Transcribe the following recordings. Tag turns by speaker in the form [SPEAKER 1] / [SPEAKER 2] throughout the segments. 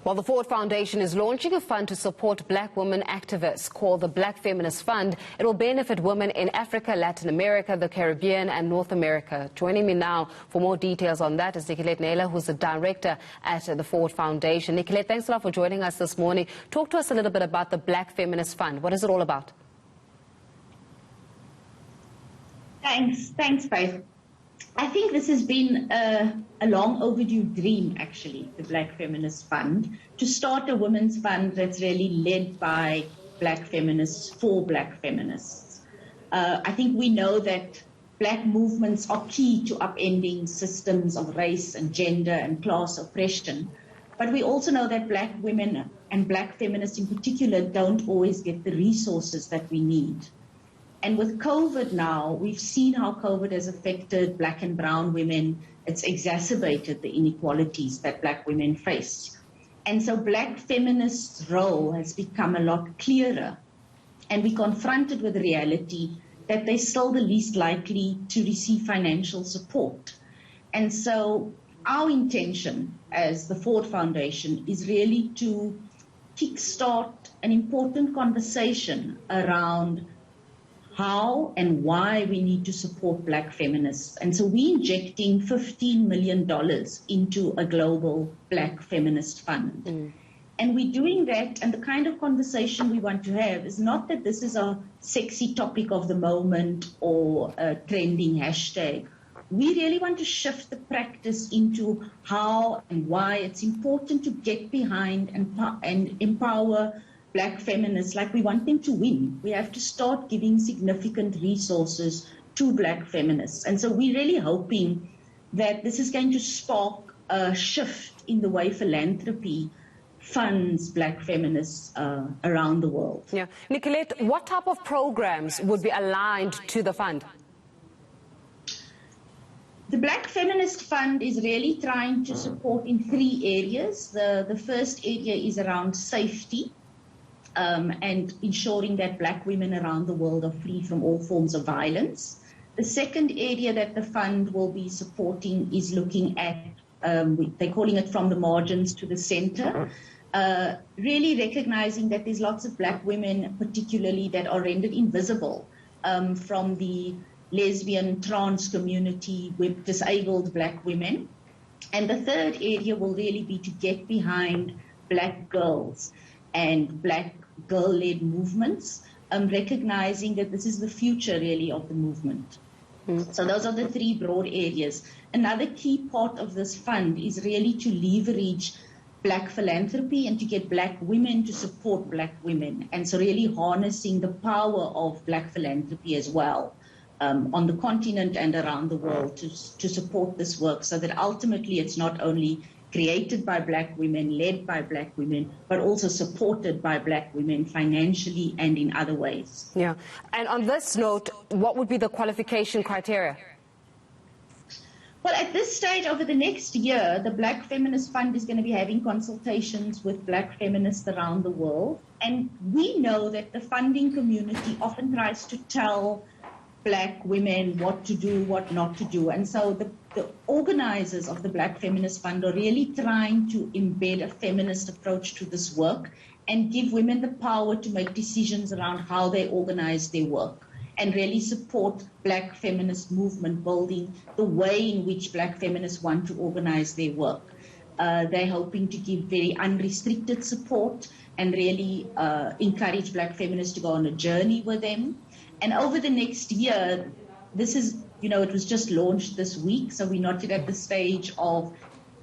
[SPEAKER 1] Well, the Ford Foundation is launching a fund to support black women activists called the Black Feminist Fund. It will benefit women in Africa, Latin America, the Caribbean and North America. Joining me now for more details on that is Nicolette Naylor, who's the director at the Ford Foundation. Nicolette, thanks a lot for joining us this morning. Talk to us a little bit about the Black Feminist Fund. What is it all about?
[SPEAKER 2] Thanks, Faith. I think this has been a long overdue dream, actually, the Black Feminist Fund, to start a women's fund that's really led by black feminists for black feminists. I think we know that black movements are key to upending systems of race and gender and class oppression. But we also know that black women and black feminists in particular don't always get the resources that we need. And with COVID now, we've seen how COVID has affected black and brown women. It's exacerbated the inequalities that black women face. And so black feminists' role has become a lot clearer. And we're confronted with the reality that they're still the least likely to receive financial support. And so our intention as the Ford Foundation is really to kickstart an important conversation around how and why we need to support black feminists. And so we're injecting $15 million into a global black feminist fund. And we're doing that, and the kind of conversation we want to have is not that this is a sexy topic of the moment or a trending hashtag. We really want to shift the practice into how and why it's important to get behind and empower black feminists. Like, we want them to win. We have to start giving significant resources to black feminists. And so we're really hoping that this is going to spark a shift in the way philanthropy funds black feminists around the world.
[SPEAKER 1] Yeah. Nicolette, what type of programs would be aligned to the fund?
[SPEAKER 2] The Black Feminist Fund is really trying to support in three areas. The first area is around safety. And ensuring that black women around the world are free from all forms of violence. The second area that the fund will be supporting is looking at, they're calling it from the margins to the center, really recognizing that there's lots of black women, particularly, that are rendered invisible from the lesbian, trans community with disabled black women. And the third area will really be to get behind black girls and black girl-led movements, recognizing that this is the future, really, of the movement. So those are the three broad areas. Another key part of this fund is really to leverage black philanthropy and to get black women to support black women. And so really harnessing the power of black philanthropy as well on the continent and around the world to support this work, so that ultimately it's not only created by black women, led by black women, but also supported by black women financially and in other ways.
[SPEAKER 1] Yeah. And on this note, what would be the qualification criteria?
[SPEAKER 2] Well, at this stage, over the next year, the Black Feminist Fund is going to be having consultations with black feminists around the world. And we know that the funding community often tries to tell black women what to do, what not to do. And so the organizers of the Black Feminist Fund are really trying to embed a feminist approach to this work and give women the power to make decisions around how they organize their work, and really support black feminist movement building, the way in which black feminists want to organize their work. They're hoping to give very unrestricted support and really encourage black feminists to go on a journey with them. And over the next year, this is, it was just launched this week, so we're not yet at the stage of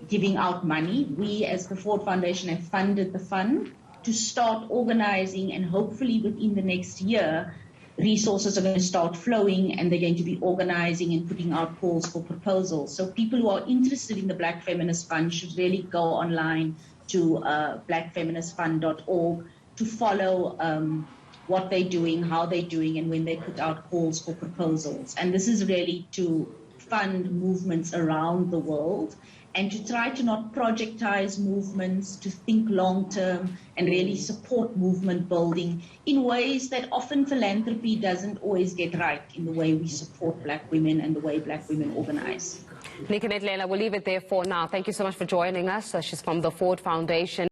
[SPEAKER 2] giving out money. We, as the Ford Foundation, have funded the fund to start organizing, and hopefully within the next year, resources are going to start flowing, and they're going to be organizing and putting out calls for proposals. So people who are interested in the Black Feminist Fund should really go online to blackfeministfund.org to follow what they're doing, how they're doing, and when they put out calls for proposals. And this is really to fund movements around the world and to try to not projectize movements, to think long-term and really support movement building in ways that often philanthropy doesn't always get right, in the way we support black women and the way black women organize.
[SPEAKER 1] Nicolette Naylor, we'll leave it there for now. Thank you so much for joining us. She's from the Ford Foundation.